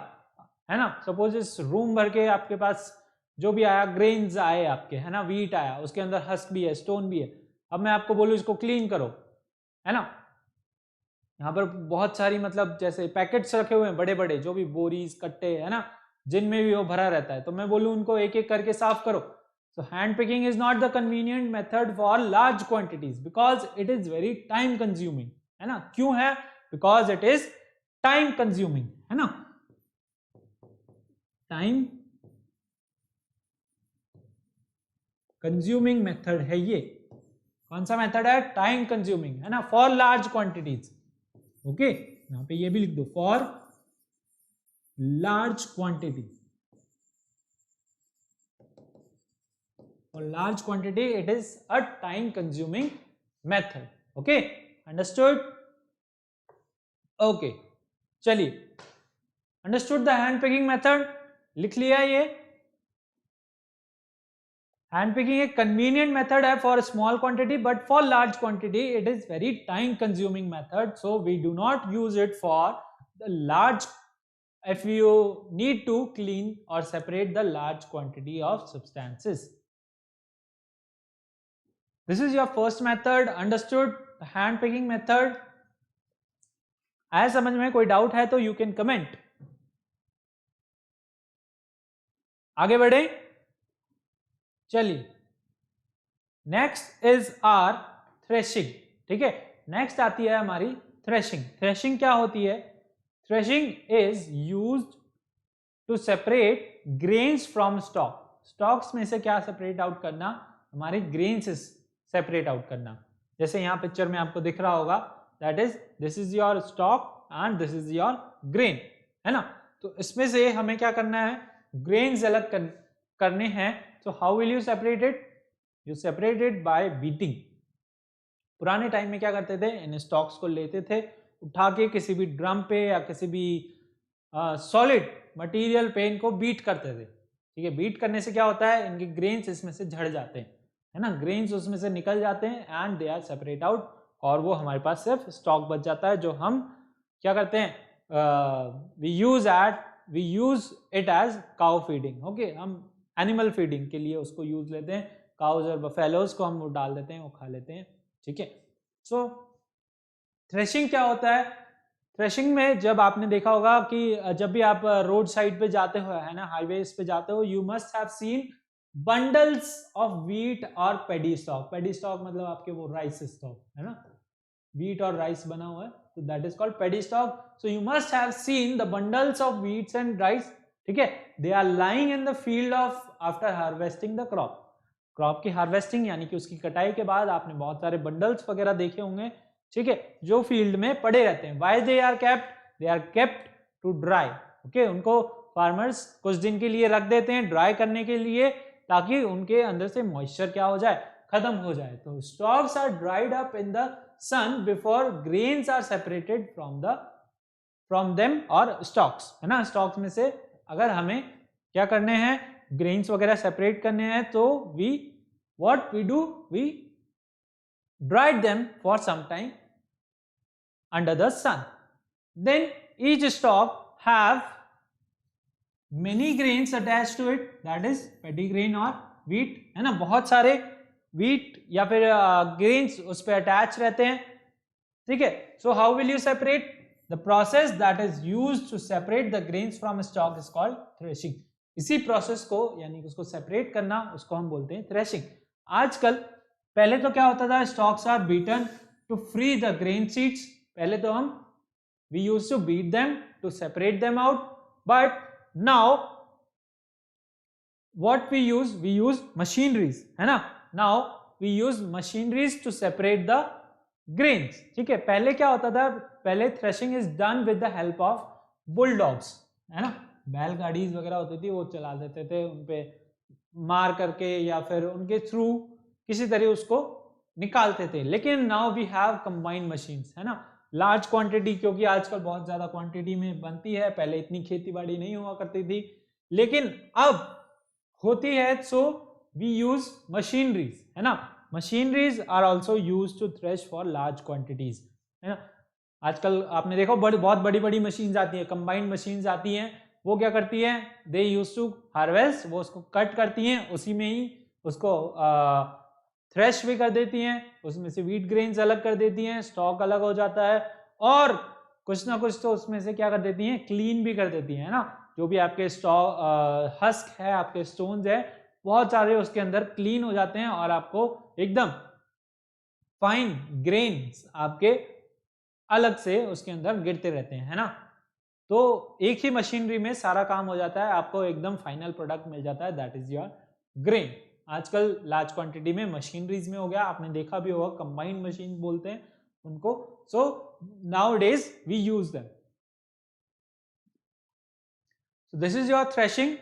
है ना, सपोज इस रूम भर के आपके पास जो भी आया, ग्रेन्स आए आपके, है ना, व्हीट आया, उसके अंदर हस्क भी है, स्टोन भी है। अब मैं आपको बोलूं इसको क्लीन करो, है ना, यहाँ पर बहुत सारी मतलब जैसे पैकेट्स रखे हुए हैं बड़े बड़े, जो भी बोरीज, कट्टे, है ना, जिनमें भी वो भरा रहता है, तो मैं बोलूं उनको एक एक करके साफ करो। So hand picking is not the convenient method for large quantities because it is very time consuming, है ना। क्यों है? Because it is time consuming, है ना, time consuming method है ये। कौन सा मेथड है? टाइम कंज्यूमिंग, है ना, फॉर लार्ज क्वांटिटीज। ओके, यहां पे ये भी लिख दो, for large quantity. For large quantity it is a time consuming method. Okay, understood? Okay, चलिए, understood the hand picking method, लिख लिया ये। hand picking एक convenient method है for small quantity, but for large quantity it is very time consuming method, so we do not use it for the large, if you need to clean or separate the large quantity of substances. This is your first method. Understood the hand picking method? आया समझ में? कोई doubt है तो you can comment. आगे बढ़े, चलिए, next is are threshing. ठीक है, नेक्स्ट आती है हमारी थ्रेशिंग। थ्रेशिंग क्या होती है? Threshing is used to separate grains from stalk. Stalks में से क्या सेपरेट आउट करना? हमारे ग्रेन्स सेपरेट आउट करना। जैसे यहाँ पिक्चर में आपको दिख रहा होगा, that is, this is your stock and this is your grain, है ना। तो इसमें से हमें क्या करना है? ग्रेन्स अलग करने हैं। तो how will you separate it? You separate it by beating. पुराने टाइम में क्या करते थे? इन स्टॉक्स को लेते थे, उठा के किसी भी ड्रम पे या किसी भी सॉलिड मटेरियल पे इनको बीट करते थे। ठीक है, बीट करने से क्या होता है? इनके ग्रेन्स इसमें से झड़ जाते हैं, है ना, ग्रेन्स उसमें से निकल जाते हैं and they are separate out, और वो हमारे पास सिर्फ स्टॉक बच जाता है, जो हम क्या करते हैं? We use it as cow feeding. Okay, हम एनिमल फीडिंग के लिए उसको यूज लेते हैं। काउज और बफेलोज को हम वो डाल देते हैं, वो खा लेते हैं। ठीक है, सो थ्रेशिंग क्या होता है? थ्रेशिंग में जब आपने देखा होगा कि जब भी आप रोड साइड पे जाते हो, है ना, हाईवेज पे जाते हो, you must have scene bundles of wheat और पेडी स्टॉक। पेडी स्टॉक मतलब आपके वो राइस स्टॉक, है ना, व्हीट और राइस बना हुआ है, तो that is called paddy stock. So you must have seen the bundles of wheats and rice. ठीक है, they are lying in the field of after harvesting the crop. Crop की हार्वेस्टिंग यानी कि उसकी कटाई के बाद आपने बहुत सारे बंडल्स वगैरह देखे होंगे, ठीक है, जो फील्ड में पड़े रहते हैं। Why they are kept? They are kept to dry. Okay, उनको फार्मर्स कुछ दिन के लिए रख देते हैं ड्राई करने के लिए, ताकि उनके अंदर से मॉइस्चर क्या हो जाए? खत्म हो जाए। तो stalks are dried up in the sun before grains are separated from them, और स्टॉक्स, है ना, स्टॉक्स में से अगर हमें क्या करने हैं? ग्रेन्स वगैरह सेपरेट करने हैं, तो what we do, we dried them for some time under the sun. Then each stalk have many grains attached to it, that is paddy grain or wheat, है ना, बहुत सारे व्हीट या फिर ग्रेन्स उस पर अटैच रहते हैं, ठीक है। So how will you separate? The process that is used to separate the grains from stalk is called threshing. इसी प्रोसेस को यानी कि उसको सेपरेट करना उसको हम बोलते हैं थ्रेशिंग। आजकल पहले तो क्या होता था, stalks are beaten to free the grain seeds. पहले तो हम we used to beat them to separate them out, but now what we use machineries, है ना। now we use machineries to separate the grains, ठीक है। पहले क्या होता था, पहले threshing is done with the help of bulldogs, है ना। बैलगाड़ी वगैरह होती थी, वो चला देते थे, उनपे मार करके या फिर उनके थ्रू किसी तरह उसको निकालते थे। लेकिन now we have combined machines, है ना, लार्ज क्वांटिटी, क्योंकि आजकल बहुत ज्यादा क्वांटिटी में बनती है। पहले इतनी खेती बाड़ी नहीं हुआ करती थी, लेकिन अब होती है। सो वी यूज मशीनरीज, है ना। Machineries are also use to thresh for large quantities, है ना। आजकल आपने देखो बहुत बड़ी बड़ी मशीन आती है, कंबाइंड मशीन आती हैं। वो क्या करती है, दे यूज टू हार्वेस्ट, वो उसको कट करती हैं, उसी में ही उसको थ्रेश भी कर देती हैं, उसमें से व्हीट ग्रेन्स अलग कर देती हैं, स्टॉक अलग हो जाता है, और कुछ ना कुछ तो उसमें से क्या कर देती हैं, क्लीन भी कर देती हैं, है ना। जो भी आपके स्टॉक हस्क है, आपके स्टोन्स है, बहुत सारे उसके अंदर क्लीन हो जाते हैं और आपको एकदम फाइन ग्रेन्स आपके अलग से उसके अंदर गिरते रहते हैं, है ना। तो एक ही मशीनरी में सारा काम हो जाता है, आपको एकदम फाइनल प्रोडक्ट मिल जाता है, दैट इज योर ग्रेन। आजकल लार्ज क्वांटिटी में मशीनरीज में हो गया, आपने देखा भी होगा, कंबाइंड मशीन बोलते हैं उनको। So nowadays we use them. So this is your threshing.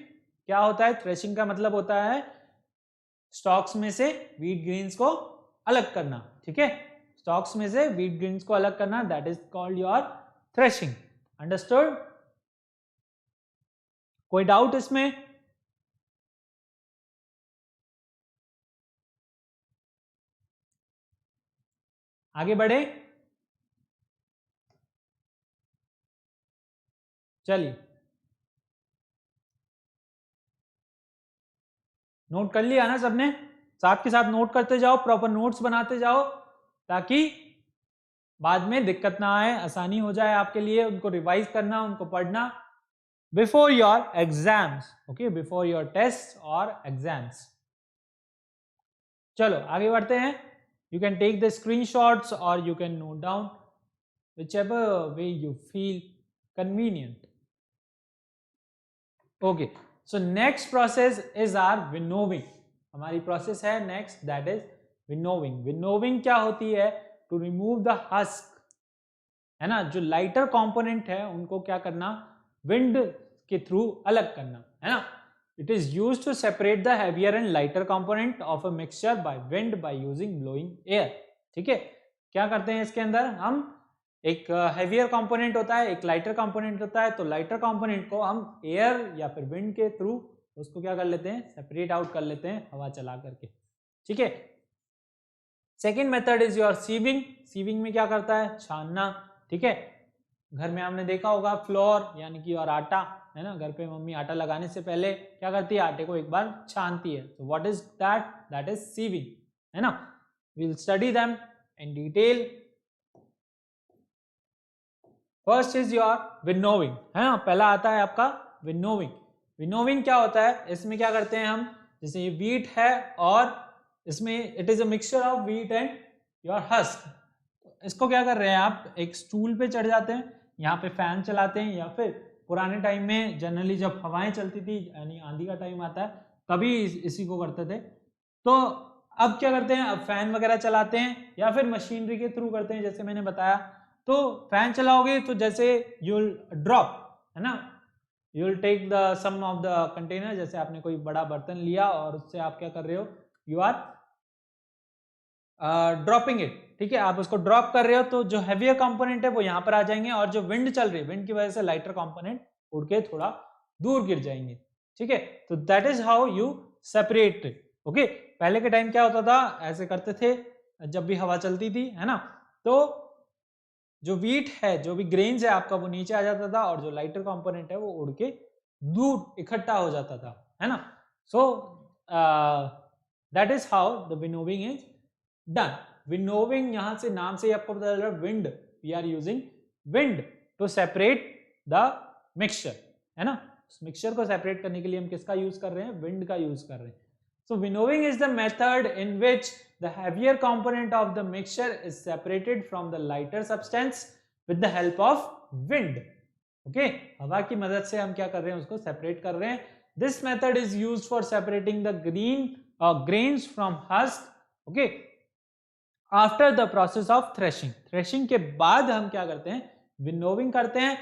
क्या होता है थ्रेशिंग का मतलब होता है स्टॉक्स में से व्हीट ग्रेन्स को अलग करना, ठीक है। स्टॉक्स में से व्हीट ग्रेन्स को अलग करना, that is called your threshing. Understood? कोई डाउट इसमें? आगे बढ़े, चलिए। नोट कर लिया ना सबने? साथ के साथ नोट करते जाओ, प्रॉपर नोट्स बनाते जाओ, ताकि बाद में दिक्कत ना आए, आसानी हो जाए आपके लिए उनको रिवाइज करना, उनको पढ़ना before your exams, okay, before your test और एग्जाम्स। चलो आगे बढ़ते हैं। You can take the screenshots और you can note down whichever way you feel convenient. Okay, so next process is our winnowing. हमारी प्रोसेस है next, that is winnowing. Winnowing क्या होती है? टू रिमूव द हस्क, है ना। जो lighter component है उनको क्या करना, विंड के थ्रू अलग करना, है ना। It is used to separate the heavier and lighter component of a mixture by wind by using blowing air, ठीक है। क्या करते हैं इसके अंदर हम, एक हैवियर कंपोनेंट होता है, एक लाइटर कंपोनेंट होता है। तो लाइटर कंपोनेंट को हम एयर या फिर विंड के थ्रू उसको क्या कर लेते हैं, सेपरेट आउट कर लेते हैं हवा चला करके, ठीक है। Second method is your sieving. Sieving में क्या करता है, छानना, ठीक है। घर में हमने देखा होगा फ्लोर यानी कि और आटा, है ना। घर पे मम्मी आटा लगाने से पहले क्या करती है, आटे को एक बार छानती है। तो what is that? That is sieving, है ना। We will study them in detail. First is your winnowing, है ना। पहला आता है आपका विनोविंग। विनोविंग क्या होता है, इसमें क्या करते हैं हम, जैसे ये व्हीट है और इसमें it is a mixture of wheat and your husk. इसको क्या कर रहे हैं आप, एक स्टूल पे चढ़ जाते हैं, यहाँ पे फैन चलाते हैं, या फिर पुराने टाइम में जनरली जब हवाएं चलती थी यानी आंधी का टाइम आता है तभी इसी को करते थे। तो अब क्या करते हैं, अब फैन वगैरह चलाते हैं या फिर मशीनरी के थ्रू करते हैं, जैसे मैंने बताया। तो फैन चलाओगे तो जैसे यू विल ड्रॉप, है ना, you will take the some of the container, जैसे आपने कोई बड़ा बर्तन लिया और उससे आप क्या कर रहे हो, यू आर ड्रॉपिंग इट, ठीक है। आप उसको ड्रॉप कर रहे हो तो जो हैवियर कंपोनेंट है वो यहाँ पर आ जाएंगे, और जो विंड चल रही है, विंड की वजह से लाइटर कंपोनेंट उड़ के थोड़ा दूर गिर जाएंगे, ठीक है। तो that is how you separate it, okay. पहले के टाइम क्या होता था, ऐसे करते थे जब भी हवा चलती थी, है ना। तो जो व्हीट है, जो भी ग्रेन्स है आपका, वो नीचे आ जाता था, और जो लाइटर कंपोनेंट है वो उड़ के दूर इकट्ठा हो जाता था, है ना। सो that is how the winnowing is done. Winnowing यहां से नाम से ही आपको पता चल रहा है, wind, we are using wind to separate the mixture, है ना। मिक्सचर को सेपरेट करने के लिए हम किसका यूज कर रहे हैं, विंड का यूज कर रहे हैं। So winnowing is the method in which the heavier component of the mixture is separated from the lighter substance with the help of wind. Okay, हवा की मदद से हम क्या कर रहे हैं, उसको सेपरेट कर रहे हैं। This method is used for separating the grains from husk. Okay, after the process of threshing, threshing के बाद हम क्या करते हैं, विनोविंग करते हैं।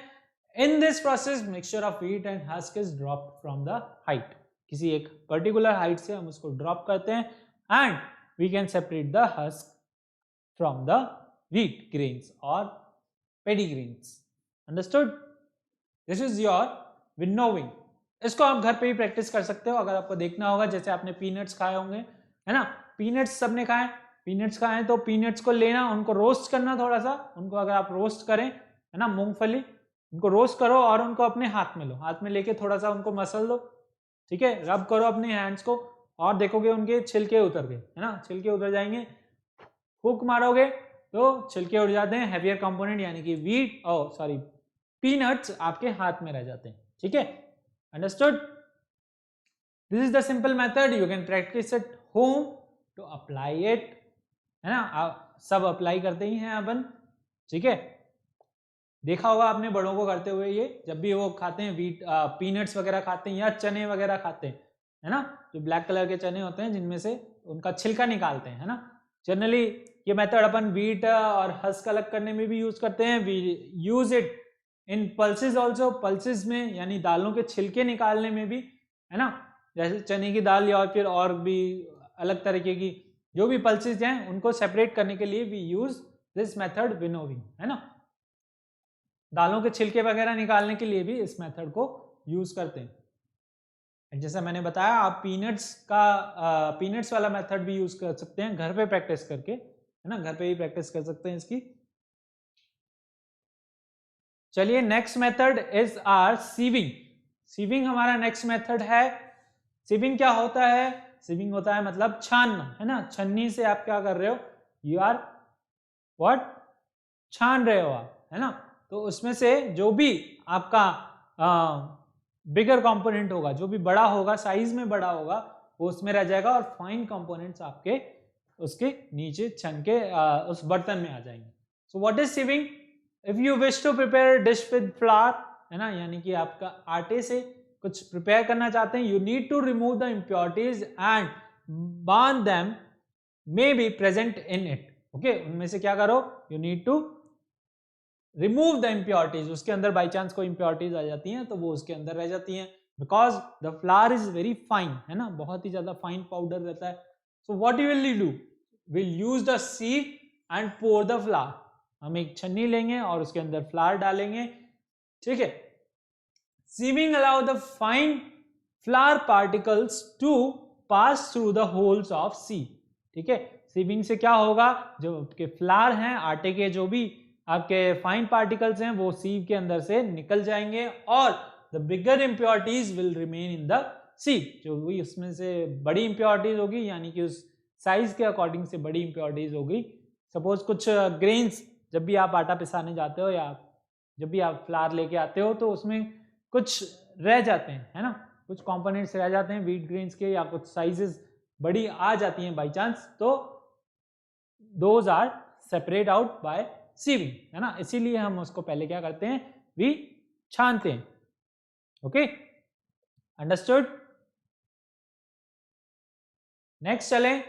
In this process mixture of wheat and husk is dropped from the height, किसी एक पर्टिकुलर हाइट से हम उसको ड्रॉप करते हैं and we can separate the husk from the wheat grains और paddy grains. Understood? This is your winnowing. इसको आप घर पे ही प्रैक्टिस कर सकते हो। अगर आपको देखना होगा, जैसे आपने पीनट्स खाए होंगे, है ना, पीनट्स सबने खाए, पीनट्स खाए तो पीनट्स को लेना, उनको रोस्ट करना थोड़ा सा, उनको अगर आप रोस्ट करें, है ना, मूंगफली, उनको रोस्ट करो और उनको अपने हाथ में लो, हाथ में लेके थोड़ा सा उनको मसल दो, ठीक है, रब करो अपने हैंड्स को और देखोगे उनके छिलके उतर गए, है ना, छिलके उतर जाएंगे। हुक मारोगे तो छिलके उड़ जाते हैं, हैवियर कंपोनेंट यानी कि व्हीट पीनट्स आपके हाथ में रह जाते हैं, ठीक है। Understood? This is the simple method, you can practise it home to apply it, है ना, आप सब अप्लाई करते ही हैं अपन, ठीक है। देखा होगा आपने बड़ों को करते हुए, ये जब भी वो खाते हैं व्हीट पीनट्स वगैरह खाते हैं या चने वगैरह खाते हैं, है ना, जो ब्लैक कलर के चने होते हैं जिनमें से उनका छिलका निकालते हैं, है ना। जनरली ये मेथड अपन व्हीट और हस्क अलग करने में भी यूज करते हैं। We use it in pulses also, pulses में यानी दालों के छिलके निकालने में भी, है ना, जैसे चने की दाल या फिर और भी अलग तरीके की जो भी पल्सेस हैं उनको सेपरेट करने के लिए we use this method winnowing, है ना। दालों के छिलके वगैरह निकालने के लिए भी इस मेथड को यूज करते हैं। जैसा मैंने बताया, आप पीनट्स वाला मेथड भी यूज कर सकते हैं घर पे प्रैक्टिस करके, है ना, घर पे ही प्रैक्टिस कर सकते हैं इसकी। चलिए, next method is our sieving. Sieving हमारा नेक्स्ट मेथड है। सीविंग क्या होता है? सीविंग होता है मतलब छानना, है ना, छन्नी से आप क्या कर रहे हो, यू आर व्हाट, छान रहे हो आप, है ना। तो उसमें से जो भी आपका बिगर कंपोनेंट होगा, जो भी बड़ा होगा, साइज में बड़ा होगा, वो उसमें रह जाएगा और फाइन कंपोनेंट्स आपके उसके नीचे छन के उस बर्तन में आ जाएंगे। So what is sieving? If you wish to prepare dish with flour, है ना, यानी कि आपका आटे से कुछ प्रिपेयर करना चाहते हैं, you need to remove the impurities and burn them may be present in it. Okay, उनमें से क्या करो, you need to remove the impurities. उसके अंदर बाई चांस कोई इम्प्योरिटीज आ जाती हैं तो वो उसके अंदर रह जाती हैं, because the flour is very fine, है ना, बहुत ही ज्यादा फाइन पाउडर रहता है। So what you will do, will use the sieve and pour the flour. हम एक छन्नी लेंगे और उसके अंदर फ्लावर डालेंगे, ठीक है। Sieving allow the fine flour particles to pass through the holes of sieve, ठीक है। सीविंग से क्या होगा, जो आपके फ्लावर हैं, आटे के जो भी आपके फाइन पार्टिकल्स हैं, वो सीव के अंदर से निकल जाएंगे और the bigger impurities will remain in the सीव। जो भी उसमें से बड़ी इम्प्योरिटीज होगी, यानी कि उस साइज के अकॉर्डिंग से बड़ी इम्प्योरिटीज होगी। सपोज कुछ ग्रेन्स, जब भी आप आटा पिसाने जाते हो या जब भी आप फ्लावर लेके आते हो, तो उसमें कुछ रह जाते हैं, है ना, कुछ कंपोनेंट्स रह जाते हैं व्हीट ग्रेन्स के, या कुछ साइजेस बड़ी आ जाती हैं बाई चांस, तो those are separate out by sieving, है ना। इसीलिए हम उसको पहले क्या करते हैं, वी छानते हैं। Okay, understood? नेक्स्ट चलें,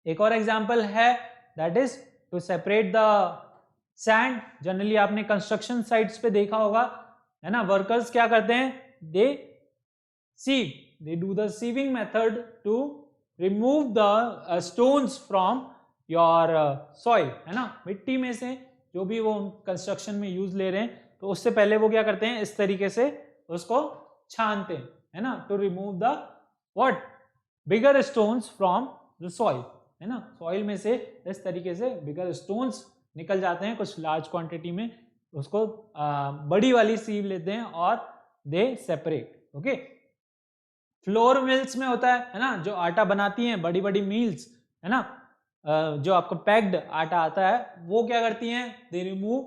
एक और एग्जांपल है, that is to separate the sand. Generally आपने कंस्ट्रक्शन साइट्स पे देखा होगा, है ना, वर्कर्स क्या करते हैं, they sieve, they do the sieving method to remove the stones from your soil, है ना, मिट्टी में से जो भी वो कंस्ट्रक्शन में यूज ले रहे हैं, तो उससे पहले वो क्या करते हैं, इस तरीके से उसको छानते हैं, है ना, to remove the what, bigger stones from the soil, है ना। सॉइल में से इस तरीके से बिगर स्टोन्स निकल जाते हैं कुछ लार्ज क्वांटिटी में, उसको बड़ी वाली सीव लेते हैं और दे सेपरेट। ओके, फ्लोर मिल्स में होता है ना, जो आटा बनाती हैं बड़ी बड़ी मिल्स, है ना, जो आपको पैक्ड आटा आता है, वो क्या करती हैं, they remove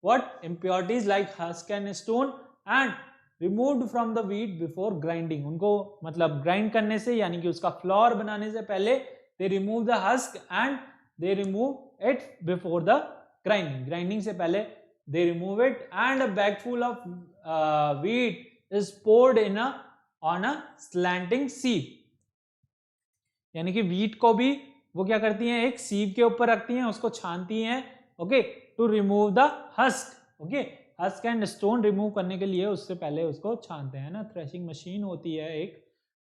what impurities like husk and stone and removed from the wheat before grinding. उनको मतलब ग्राइंड करने से, यानी कि उसका फ्लोर बनाने से पहले they remove the husk and they remove it before the grinding. Grinding से पहले they remove it and a bag full of wheat is poured in a on a slanting sieve. यानी कि व्हीट को भी वो क्या करती हैं, एक सीव के ऊपर रखती हैं, उसको छानती हैं, okay, to remove the husk. Okay, husk and stone remove करने के लिए उससे पहले उसको छानते हैं ना। थ्रेशिंग मशीन होती है एक,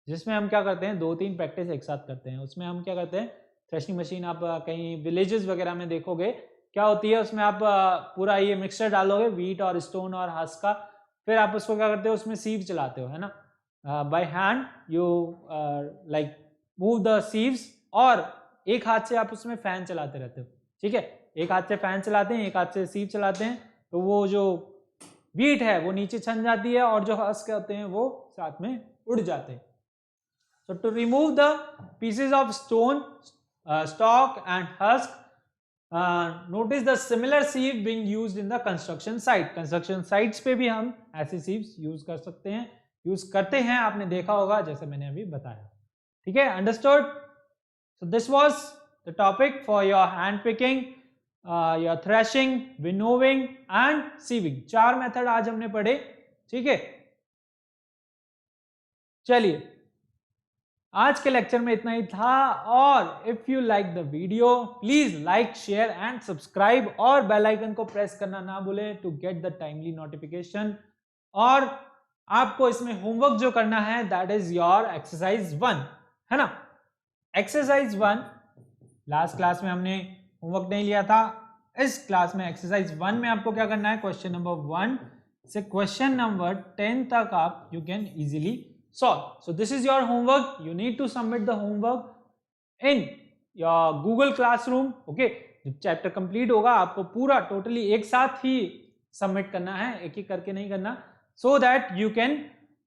जिसमें हम क्या करते हैं, 2-3 प्रैक्टिस एक साथ करते हैं। उसमें हम क्या करते हैं, थ्रेशिंग मशीन आप कहीं विलेजेस वगैरह में देखोगे क्या होती है, उसमें आप पूरा ये मिक्सचर डालोगे, व्हीट और स्टोन और हस्क का, फिर आप उसको क्या करते हो, उसमें सीव चलाते हो, है ना, by hand you like move the sieves, और एक हाथ से आप उसमें फैन चलाते रहते हो, ठीक है, एक हाथ से फैन चलाते हैं, एक हाथ से सीव चलाते हैं, तो वो जो व्हीट है वो नीचे छन जाती है और जो हस्क होते हैं वो साथ में उड़ जाते हैं। So to remove the pieces of stone, stalk and husk, notice the similar sieve being used in the construction site. Construction sites पे भी हम ऐसे sieves use कर सकते हैं, use करते हैं, आपने देखा होगा जैसे मैंने अभी बताया, ठीक है, understood? So this was the topic for your hand picking, your threshing, winnowing and sieving। 4 method आज हमने पढ़े, ठीक है। चलिए, आज के लेक्चर में इतना ही था, और if you like the video please like, share and subscribe, और बेल आइकन को प्रेस करना ना भूलें to get the timely notification. और आपको इसमें होमवर्क जो करना है दैट इज योर एक्सरसाइज 1, है ना। एक्सरसाइज 1 लास्ट क्लास में हमने होमवर्क नहीं लिया था, इस क्लास में एक्सरसाइज 1 में आपको क्या करना है, क्वेश्चन नंबर 1 से क्वेश्चन नंबर 10 तक आप you can easily solve. So this is your homework. You need to submit the homework in your Google Classroom. Okay, जब चैप्टर कंप्लीट होगा आपको पूरा टोटली एक साथ ही सबमिट करना है, एक एक करके नहीं करना, so that you can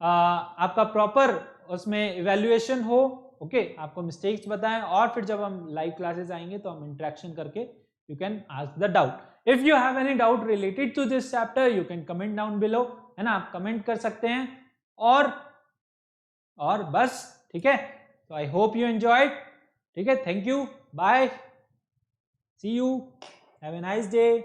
आपका प्रॉपर उसमें इवेल्युएशन हो। ओके, आपको मिस्टेक्स बताएं, और फिर जब हम लाइव क्लासेस आएंगे तो हम इंटरेक्शन करके you can ask the doubt. If you have any doubt related to this chapter you can comment down below, है ना, आप कमेंट कर सकते हैं। और बस, ठीक है, तो आई होप यू एंजॉयड, ठीक है, thank you, bye, see you, have a nice day.